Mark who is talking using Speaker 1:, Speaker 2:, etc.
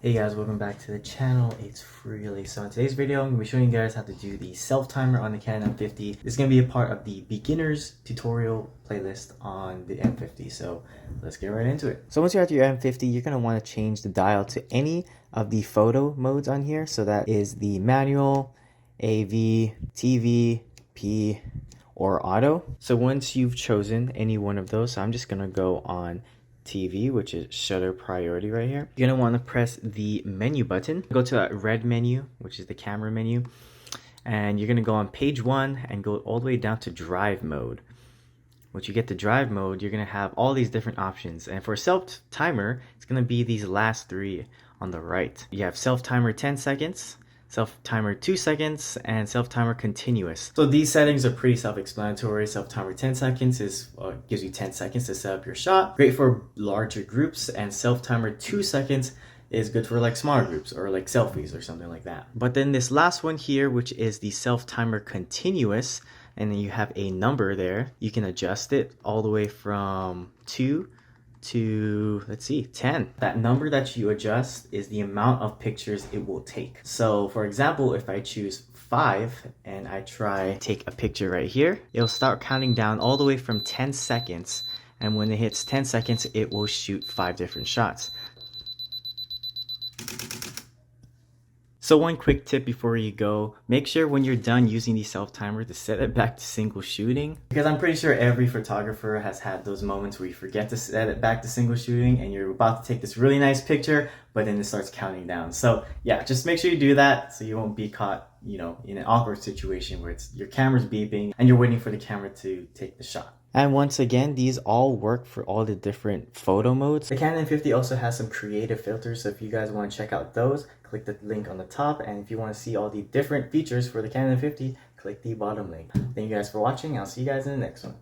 Speaker 1: Hey guys, welcome back to the channel. It's Freely. So in today's video, I'm going to be showing you guys how to do the self-timer on the Canon M50. This is going to be a part of the beginners tutorial playlist on the M50. So let's get right into it. So once you're at your M50, you're going to want to change the dial to any of the photo modes on here. So that is the manual, AV, TV, P, or auto. So once you've chosen any one of those, so I'm just going to go on TV, which is shutter priority right here. You're gonna want to press the menu button, go to that red menu, which is the camera menu, and you're gonna go on page 1 and go all the way down to drive mode. Once you get to drive mode, you're gonna have all these different options, and for self timer, it's gonna be these last three on the right. You have self timer 10 seconds, self-timer 2 seconds, and self-timer continuous. So these settings are pretty self-explanatory. Self-timer 10 seconds gives you 10 seconds to set up your shot. Great for larger groups, and self-timer 2 seconds is good for like smaller groups or like selfies or something like that. But then this last one here, which is the self-timer continuous, and then you have a number there. You can adjust it all the way from 2 to, let's see, 10. That number that you adjust is the amount of pictures it will take. So for example, if I choose 5 and I try take a picture right here, it'll start counting down all the way from 10 seconds. And when it hits 10 seconds, it will shoot 5 different shots. So one quick tip before you go, make sure when you're done using the self-timer to set it back to single shooting, because I'm pretty sure every photographer has had those moments where you forget to set it back to single shooting and you're about to take this really nice picture, but then it starts counting down. So yeah, just make sure you do that so you won't be caught, in an awkward situation where your camera's beeping and you're waiting for the camera to take the shot. And once again, these all work for all the different photo modes. The Canon M50 also has some creative filters, so if you guys want to check out those, click the link on the top. And if you want to see all the different features for the Canon M50, click the bottom link. Thank you guys for watching. I'll see you guys in the next one.